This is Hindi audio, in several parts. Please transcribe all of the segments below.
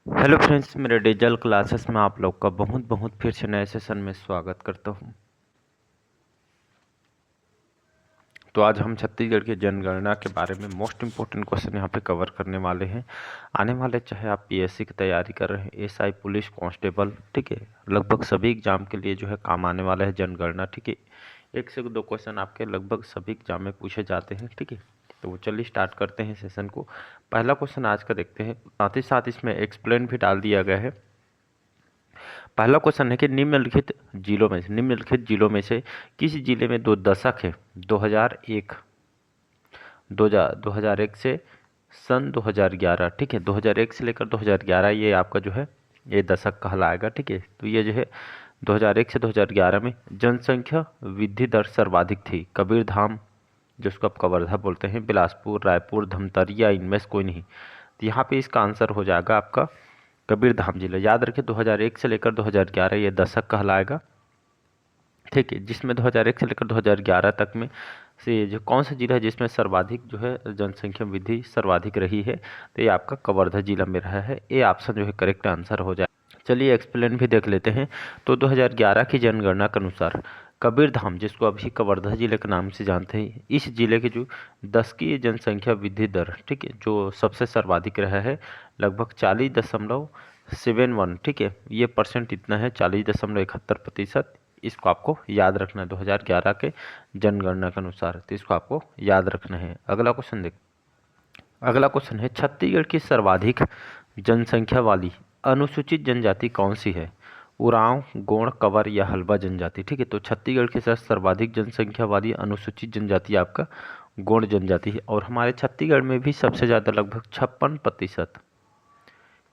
हेलो फ्रेंड्स, मेरे डिजिटल क्लासेस में आप लोग का बहुत बहुत फिर से नए सेशन में स्वागत करता हूं। तो आज हम छत्तीसगढ़ की जनगणना के बारे में मोस्ट इम्पोर्टेंट क्वेश्चन यहां पे कवर करने वाले हैं। आने वाले चाहे आप पीएससी की तैयारी कर रहे हैं, एसआई, पुलिस कांस्टेबल, ठीक है, लगभग सभी एग्जाम के लिए जो है काम आने वाला है जनगणना, ठीक है। एक से दो क्वेश्चन आपके लगभग सभी एग्जाम में पूछे जाते हैं, ठीक है। तो चलिए स्टार्ट करते हैं सेशन को। पहला क्वेश्चन आज का देखते हैं, साथ ही साथ इसमें एक्सप्लेन भी डाल दिया गया है। पहला क्वेश्चन है कि निम्नलिखित जिलों में से किस जिले में दो दशक है 2001 2001 से सन 2011, ठीक है। 2001 से लेकर 2011 ये आपका जो है ये दशक कहलाएगा, ठीक है। तो ये जो है 2001 से 2011 में जनसंख्या वृद्धि दर सर्वाधिक थी कबीरधाम, जिसको आप कवर्धा बोलते हैं, बिलासपुर, रायपुर, धमतरी या इनमें से कोई नहीं। तो यहाँ पे इसका आंसर हो जाएगा आपका कबीरधाम जिला। याद रखिए 2001 से लेकर 2011 ये दशक कहलाएगा, ठीक है, जिसमें 2001 से लेकर 2011 तक में से जो कौन सा जिला है जिसमें सर्वाधिक जो है जनसंख्या वृद्धि सर्वाधिक रही है, तो ये आपका कवर्धा जिला में रहा है। ये ऑप्शन जो है करेक्ट आंसर हो जाए। चलिए एक्सप्लेन भी देख लेते हैं। तो 2011 की जनगणना के अनुसार कबीरधाम, जिसको अभी कवर्धा जिले के नाम से जानते हैं, इस जिले की जो दशकीय जनसंख्या वृद्धि दर, ठीक है, जो सबसे सर्वाधिक रहा है, लगभग 40.71, ठीक है, ये परसेंट इतना है, 40.71%। इसको आपको याद रखना है 2011 के जनगणना के अनुसार, तो इसको आपको याद रखना है। अगला क्वेश्चन है, छत्तीसगढ़ की सर्वाधिक जनसंख्या वाली अनुसूचित जनजाति कौन सी है? उरांव, गोंड, कंवर या हल्बा जनजाति, ठीक है। तो छत्तीसगढ़ की सर्वाधिक जनसंख्या वाली अनुसूचित जनजाति आपका गोंड जनजाति है, और हमारे छत्तीसगढ़ में भी सबसे ज़्यादा लगभग 56%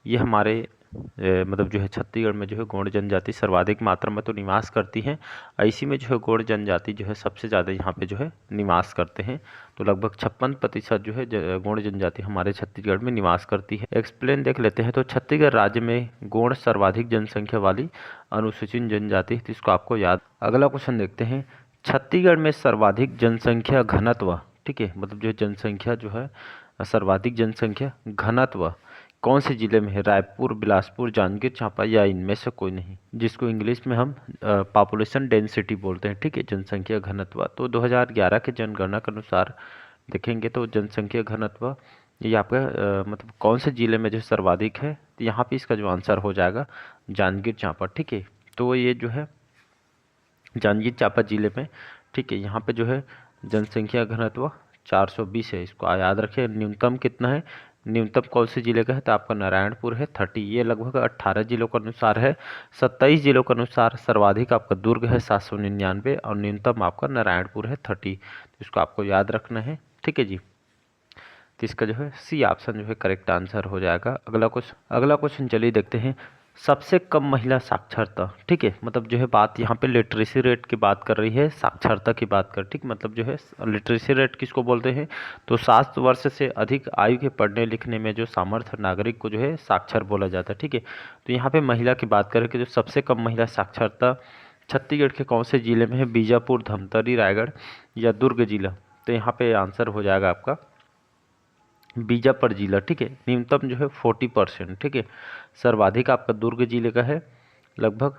ये हमारे मतलब जो है छत्तीसगढ़ में जो है गोंड जनजाति सर्वाधिक मात्रा में तो निवास करती हैं। इसी में जो है गोंड जनजाति जो है सबसे ज़्यादा यहाँ पे जो है निवास करते हैं। तो लगभग 56% जो है गोंड जनजाति हमारे छत्तीसगढ़ में निवास करती है। एक्सप्लेन देख लेते हैं। तो छत्तीसगढ़ राज्य में गोंड सर्वाधिक जनसंख्या वाली अनुसूचित जनजाति, तो इसको आपको याद। अगला क्वेश्चन देखते हैं, छत्तीसगढ़ में सर्वाधिक जनसंख्या घनत्व, ठीक है, मतलब जो जनसंख्या जो है सर्वाधिक जनसंख्या घनत्व कौन से जिले में है? रायपुर, बिलासपुर, जांजगीर चांपा या इनमें से कोई नहीं, जिसको इंग्लिश में हम पॉपुलेशन डेंसिटी बोलते हैं, ठीक है, जनसंख्या घनत्व। तो 2011 के जनगणना के अनुसार देखेंगे तो जनसंख्या घनत्व ये आपका मतलब कौन से जिले में जो सर्वाधिक है, तो यहाँ पे इसका जो आंसर हो जाएगा जांजगीर चांपा, ठीक है। तो ये जो है जांजगीर चांपा जिले में, ठीक है, यहाँ पे जो है जनसंख्या घनत्व 420 है। इसको याद रखिए। न्यूनतम कितना है? न्यूनतम कौन से जिले का है? तो आपका नारायणपुर है 30। ये लगभग 18 जिलों के अनुसार है। 27 जिलों के अनुसार सर्वाधिक आपका दुर्ग है 799, और न्यूनतम आपका नारायणपुर है 30। तो इसको आपको याद रखना है, ठीक है जी। तो इसका जो है सी ऑप्शन जो है करेक्ट आंसर हो जाएगा। अगला क्वेश्चन चलिए देखते हैं। सबसे कम महिला साक्षरता, ठीक है, मतलब जो है बात यहाँ पे लिटरेसी रेट की बात कर रही है, साक्षरता की बात कर, ठीक, मतलब जो है लिटरेसी रेट किसको बोलते हैं? तो 7 वर्ष से अधिक आयु के पढ़ने लिखने में जो सामर्थ्य नागरिक को जो है साक्षर बोला जाता है, ठीक है। तो यहाँ पे महिला की बात करें कि जो सबसे कम महिला साक्षरता छत्तीसगढ़ के कौन से जिले में है? बीजापुर, धमतरी, रायगढ़ या दुर्ग जिला। तो यहाँ पे आंसर हो जाएगा आपका बीजापुर जिला, ठीक है। न्यूनतम जो है 40%, ठीक है। सर्वाधिक आपका दुर्ग जिले का है, लगभग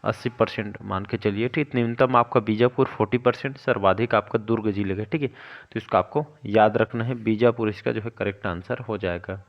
80% मान के चलिए, ठीक। न्यूनतम आपका बीजापुर 40%, सर्वाधिक आपका दुर्ग जिले का, ठीक है। तो इसको आपको याद रखना है, बीजापुर इसका जो है करेक्ट आंसर हो जाएगा।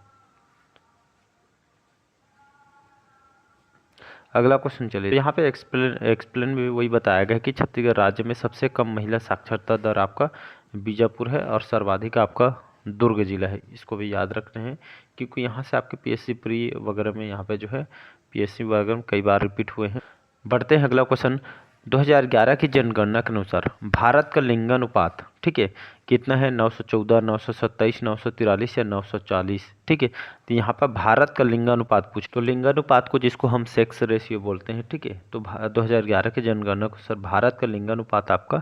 अगला क्वेश्चन चलिए। यहाँ पे एक्सप्लेन भी वही बताया गया है कि छत्तीसगढ़ राज्य में सबसे कम महिला साक्षरता दर आपका बीजापुर है, और सर्वाधिक आपका दुर्ग जिला है। इसको भी याद रखना है, क्योंकि यहाँ से आपके पीएससी प्री वगैरह में यहाँ पे जो है पीएससी वगैरह में कई बार रिपीट हुए हैं। बढ़ते हैं अगला क्वेश्चन। 2011 की जनगणना के अनुसार भारत का लिंगानुपात, ठीक है, कितना है? 914, 927, 943 या 940, ठीक है। तो यहाँ पर भारत का लिंगानुपात पूछ, तो लिंगानुपात को जिसको हम सेक्स रेशियो बोलते हैं, ठीक है। तो 2011 के जनगणना के अनुसार भारत का लिंगानुपात आपका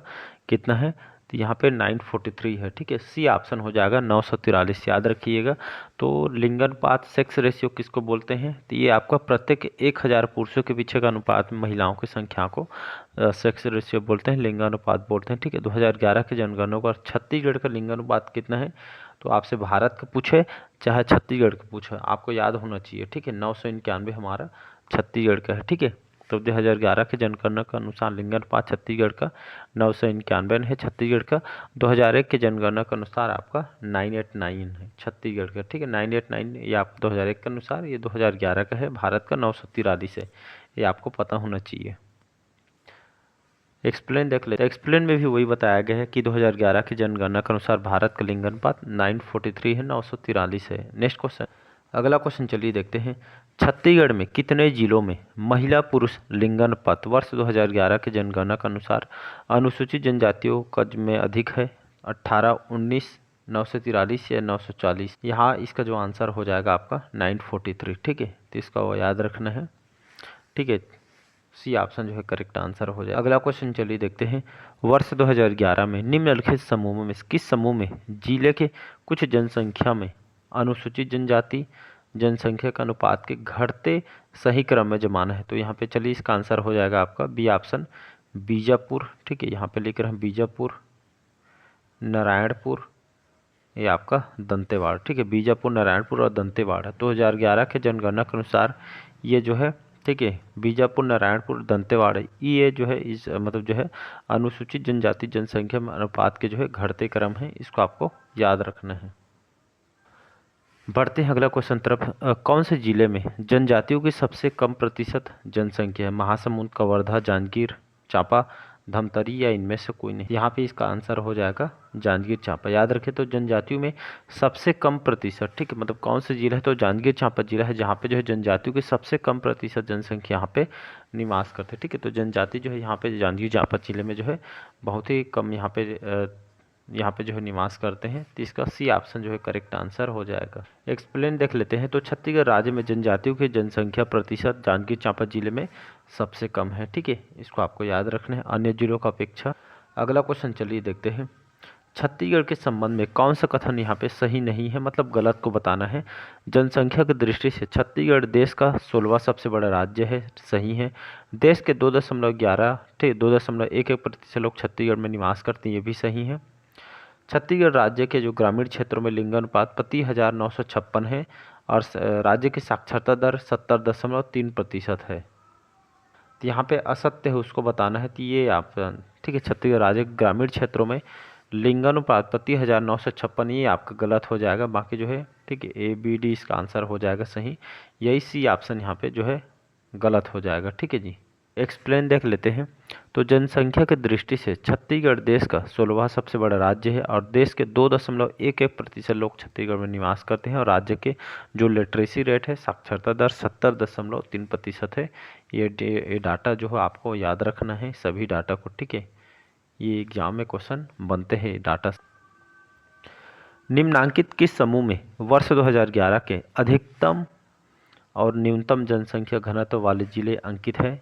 कितना है? तो यहाँ पे 943 है, ठीक है। सी ऑप्शन हो जाएगा 943, याद रखिएगा। तो लिंगानुपात सेक्स रेशियो किसको बोलते हैं? तो ये आपका प्रत्येक 1000 पुरुषों के पीछे का अनुपात में महिलाओं की संख्या को सेक्स रेशियो बोलते हैं, लिंगानुपात बोलते हैं, ठीक है। 2011 के जनगणना पर छत्तीसगढ़ का लिंगानुपात कितना है? तो आपसे भारत का पूछे चाहे छत्तीसगढ़ का पूछे, आपको याद होना चाहिए, ठीक है। 991 हमारा छत्तीसगढ़ का है, ठीक है। तो 2011 के जनगणना के अनुसार लिंगानुपात छत्तीसगढ़ का 991 है, छत्तीसगढ़ का। 2001 के जनगणना के अनुसार आपका 989 है छत्तीसगढ़ का, ठीक है। 989 ये आप 2001 के अनुसार, ये 2011 का है। भारत का 943 है, ये आपको पता होना चाहिए। एक्सप्लेन देख लेते हैं। एक्सप्लेन में भी वही बताया गया है कि 2011 की जनगणना के अनुसार भारत का लिंगानुपात 943 है, 943 है। नेक्स्ट क्वेश्चन, अगला क्वेश्चन चलिए देखते हैं। छत्तीसगढ़ में कितने जिलों में महिला पुरुष लिंगानुपात वर्ष 2011 के जनगणना के अनुसार अनुसूचित जनजातियों का में अधिक है? 18, 19, 943 या 940? यहाँ इसका जो आंसर हो जाएगा आपका 943, ठीक है। तो इसका वो याद रखना है, ठीक है। सी ऑप्शन जो है करेक्ट आंसर हो जाए। अगला क्वेश्चन चलिए देखते हैं। वर्ष 2011 में निम्नलिखित समूहों में किस समूह में जिले के कुछ जनसंख्या में अनुसूचित जनजाति जनसंख्या का अनुपात के घटते सही क्रम में जमाना है? तो यहाँ पे चलिए इसका आंसर हो जाएगा आपका बी ऑप्शन, बीजापुर, ठीक है। यहाँ पे लिख रहे हैं बीजापुर, नारायणपुर, ये आपका दंतेवाड़ा, ठीक है। बीजापुर, नारायणपुर और दंतेवाड़ा 2011 के जनगणना के अनुसार ये जो है, ठीक है, बीजापुर, नारायणपुर, दंतेवाड़ा, ये जो है इस मतलब जो है अनुसूचित जनजाति जनसंख्या में अनुपात के जो है घटते क्रम है, इसको आपको याद रखना है। बढ़ते हैं अगला क्वेश्चन तरफ। कौन से जिले में जनजातियों की सबसे कम प्रतिशत जनसंख्या है? महासमुंद, कवर्धा, जांजगीर चांपा, धमतरी या इनमें से कोई नहीं? यहाँ पे इसका आंसर हो जाएगा जांजगीर चांपा। याद रखें तो जनजातियों में सबसे कम प्रतिशत, ठीक है, मतलब कौन से जिला है? तो जांजगीर चांपा जिला है, जहाँ पे जो है जनजातियों की सबसे कम प्रतिशत जनसंख्या यहाँ पे निवास करते हैं, ठीक है। तो जनजाति जो है यहाँ पे जांजगीर चांपा जिले में जो है बहुत ही कम यहाँ पे जो है निवास करते हैं। तो इसका सी ऑप्शन जो है करेक्ट आंसर हो जाएगा। एक्सप्लेन देख लेते हैं। तो छत्तीसगढ़ राज्य में जनजातियों की जनसंख्या प्रतिशत जांजगीर चांपा जिले में सबसे कम है, ठीक है। इसको आपको याद रखना है अन्य जिलों का अपेक्षा। अगला क्वेश्चन चलिए देखते हैं। छत्तीसगढ़ के संबंध में कौन सा कथन यहाँ पे सही नहीं है, मतलब गलत को बताना है? जनसंख्या की दृष्टि से छत्तीसगढ़ देश का 16वां सबसे बड़ा राज्य है, सही है। देश के 2.11 ठीक 2.11% लोग छत्तीसगढ़ में निवास करते हैं, ये भी सही है। छत्तीसगढ़ राज्य के जो ग्रामीण क्षेत्रों में लिंगानुपात 35,956 है और राज्य की साक्षरता दर 70.3% है। तो यहाँ पे असत्य है उसको बताना है, तो ये आप, ठीक है, छत्तीसगढ़ राज्य के ग्रामीण क्षेत्रों में लिंगानुपात 35,956, ये आपका गलत हो जाएगा। बाकी जो है, ठीक है, ए बी डी इसका आंसर हो जाएगा सही। यही सी ऑप्शन यहाँ पे जो है गलत हो जाएगा, ठीक है जी। एक्सप्लेन देख लेते हैं। तो जनसंख्या की दृष्टि से छत्तीसगढ़ देश का 16वां सबसे बड़ा राज्य है और देश के 2.11% लोग छत्तीसगढ़ में निवास करते हैं और राज्य के जो लिटरेसी रेट है, साक्षरता दर 70.3% है। ये डाटा जो है आपको याद रखना है सभी डाटा को, ठीक है। ये एग्जाम में क्वेश्चन बनते हैं डाटा। निम्नांकित किस समूह में वर्ष 2011 के अधिकतम और न्यूनतम जनसंख्या घनत्व वाले जिले अंकित है?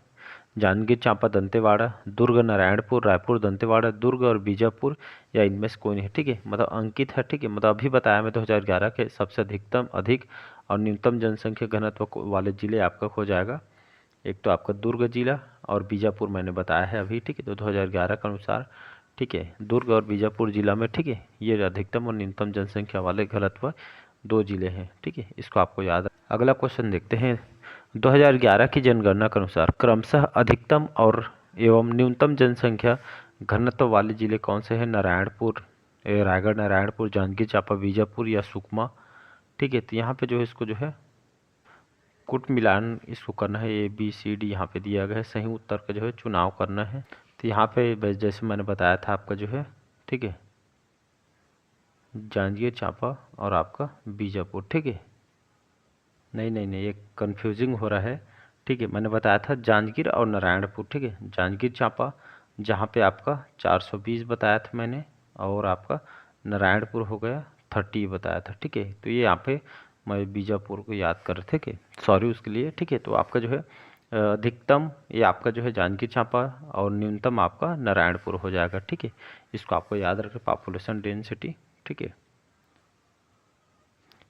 जांजगीर चांपा, दंतेवाड़ा, दुर्ग, नारायणपुर, रायपुर, दंतेवाड़ा, दुर्ग और बीजापुर या इनमें से कोई नहीं, ठीक है। मतलब अंकित है, ठीक है, मतलब अभी बताया मैं 2011 के सबसे अधिकतम, अधिक और न्यूनतम जनसंख्या घनत्व वाले जिले आपका हो जाएगा। एक तो आपका दुर्ग जिला और बीजापुर मैंने बताया है अभी, ठीक है। तो 2011 के अनुसार, ठीक है, दुर्ग और बीजापुर जिला में, ठीक है, ये अधिकतम और न्यूनतम जनसंख्या वाले घनत्व 2 जिले हैं, ठीक है। इसको आपको याद। अगला क्वेश्चन देखते हैं। 2011 की जनगणना के अनुसार क्रमशः अधिकतम और एवं न्यूनतम जनसंख्या घनत्व वाले जिले कौन से हैं? नारायणपुर, रायगढ़, नारायणपुर, जांजगीर चांपा, बीजापुर या सुकमा, ठीक है। तो यहाँ पे जो है इसको जो है कुट मिलान इसको करना है, ए बी सी डी यहाँ पे दिया गया है, सही उत्तर का जो है चुनाव करना है। तो यहाँ पे जैसे मैंने बताया था आपका जो है, ठीक है, जांजगीर चांपा और आपका बीजापुर, ठीक है। नहीं, ये कंफ्यूजिंग हो रहा है, ठीक है। मैंने बताया था जांजगीर और नारायणपुर, ठीक है। जांजगीर चांपा जहाँ पे आपका 420 बताया था मैंने, और आपका नारायणपुर हो गया 30 बताया था, ठीक है। तो ये यहाँ पे मैं बीजापुर को याद कर रहे थे, ठीक है, सॉरी उसके लिए, ठीक है। तो आपका जो है अधिकतम ये आपका जो है जांजगीर चांपा और न्यूनतम आपका नारायणपुर हो जाएगा, ठीक है। इसको आपको याद रखें, पॉपुलेशन डेंसिटी, ठीक है।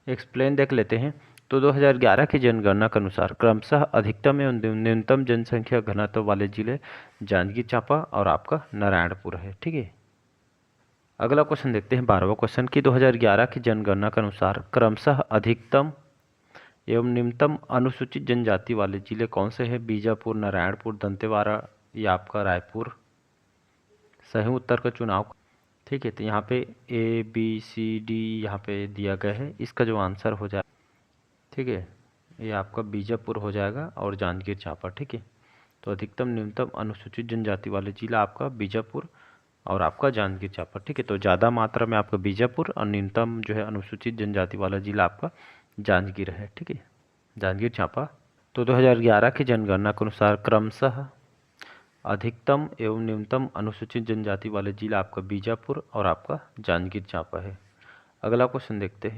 एक्सप्लेन देख लेते हैं। तो 2011 की जनगणना के अनुसार क्रमशः अधिकतम एवं न्यूनतम जनसंख्या घनत्व वाले जिले जांजगीर चांपा और आपका नारायणपुर है, ठीक है। अगला क्वेश्चन देखते हैं 12वां क्वेश्चन कि 2011 की जनगणना के अनुसार क्रमशः अधिकतम एवं निम्नतम अनुसूचित जनजाति वाले जिले कौन से हैं? बीजापुर, नारायणपुर, दंतेवाड़ा या आपका रायपुर। सही उत्तर का चुनाव। ठीक है, तो यहाँ पे A B C D यहाँ पे दिया गया है। इसका जो आंसर हो जाए, ठीक है, ये आपका बीजापुर हो जाएगा और जांजगीर चांपा। ठीक है, तो अधिकतम न्यूनतम अनुसूचित जनजाति वाले जिला आपका बीजापुर और आपका जांजगीर चांपा। ठीक है, तो ज़्यादा मात्रा में आपका बीजापुर और न्यूनतम जो है अनुसूचित जनजाति वाला जिला आपका जांजगीर है। ठीक है, जांजगीर चांपा। तो 2011 की जनगणना के अनुसार क्रमशः अधिकतम एवं न्यूनतम अनुसूचित जनजाति वाले जिला आपका बीजापुर और आपका जांजगीर चांपा है। अगला क्वेश्चन देखते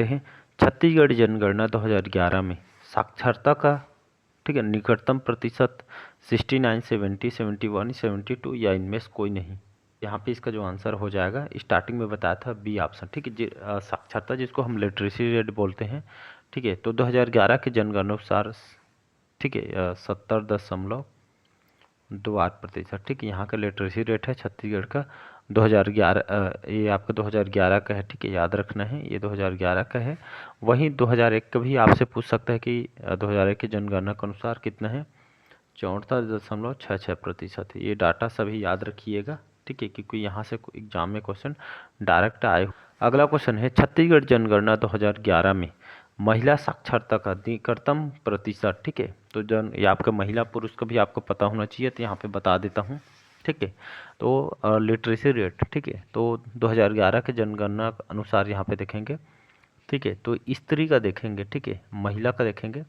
हैं छत्तीसगढ़ जनगणना 2011 में साक्षरता का, ठीक है, निकटतम प्रतिशत 69, 70, 71, 72 या इनमें से कोई नहीं। यहाँ पे इसका जो आंसर हो जाएगा, स्टार्टिंग में बताया था बी ऑप्शन। ठीक है, साक्षरता जिसको हम लिटरेसी रेट बोलते हैं। ठीक है, तो 2011 के जनगणना अनुसार, ठीक है, 70.28%। ठीक है, यहाँ का लिटरेसी रेट है छत्तीसगढ़ का 2011। ये आपका 2011 का है। ठीक है, याद रखना है, ये 2011 का है। वहीं 2001 का भी आपसे पूछ सकता है कि 2001 की जनगणना के अनुसार कितना है, 64.66% है। ये डाटा सभी याद रखिएगा। ठीक है, क्योंकि यहाँ से एग्जाम में क्वेश्चन डायरेक्ट आए। अगला क्वेश्चन है छत्तीसगढ़ जनगणना 2011 में महिला साक्षरता का निकटतम प्रतिशत। ठीक है, तो ये आपका महिला पुरुष का भी आपको पता होना चाहिए, तो यहाँ पे बता देता हूँ। ठीक है, तो लिटरेसी रेट, ठीक है, तो 2011 के जनगणना अनुसार यहाँ पे देखेंगे। ठीक है, तो स्त्री का देखेंगे, ठीक है, महिला का देखेंगे,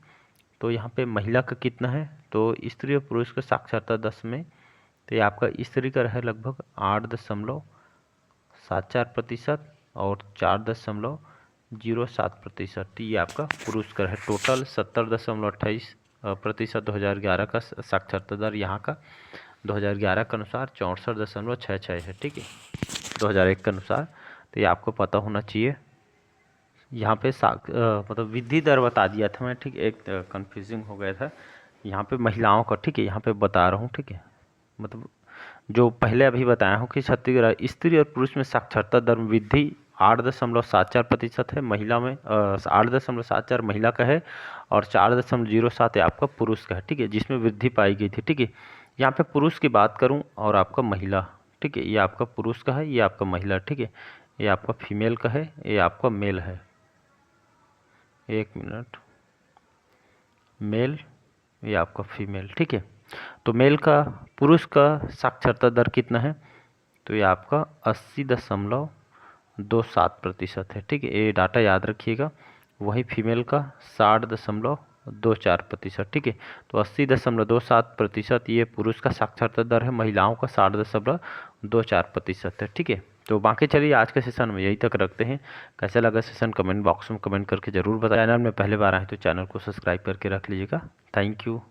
तो यहाँ पे महिला का कितना है, तो स्त्री और पुरुष का साक्षरता 10 में, तो ये आपका स्त्री का है लगभग 8.74% और 4.07%। ये आपका पुरुष का है। टोटल 70.28% 2011 का साक्षरता दर यहाँ का 2011 के अनुसार 64.66 है। ठीक है, 2001 के अनुसार, तो ये आपको पता होना चाहिए। यहाँ पे मतलब वृद्धि दर बता दिया था मैं। ठीक, एक कंफ्यूजिंग हो गया था यहाँ पे महिलाओं का। ठीक है, यहाँ पे बता रहा हूँ। ठीक है, मतलब जो पहले अभी बताया हूँ कि छत्तीसगढ़ स्त्री और पुरुष में साक्षरता दर वृद्धि 8.74% है, महिला में 8.74 महिला का है और 4.07 आपका पुरुष का है। ठीक है, जिसमें वृद्धि पाई गई थी। ठीक है, यहाँ पे पुरुष की बात करूँ और आपका महिला, ठीक है, ये आपका पुरुष का है, ये आपका महिला। ठीक है, ये आपका फीमेल का है, ये आपका मेल है। एक मिनट, मेल, ये आपका फीमेल। ठीक है, तो मेल का, पुरुष का साक्षरता दर कितना है, तो ये आपका 80.27% है। ठीक है, ये डाटा याद रखिएगा। वही फीमेल का 60.24%। ठीक है, तो 80.27% ये पुरुष का साक्षरता दर है, महिलाओं का 60.24% है। ठीक है, तो बाकी चलिए आज के सेशन में यही तक रखते हैं। कैसा लगा सेशन कमेंट बॉक्स में कमेंट करके ज़रूर बताएं। चैनल में पहले बार आए तो चैनल को सब्सक्राइब करके रख लीजिएगा। Thank you.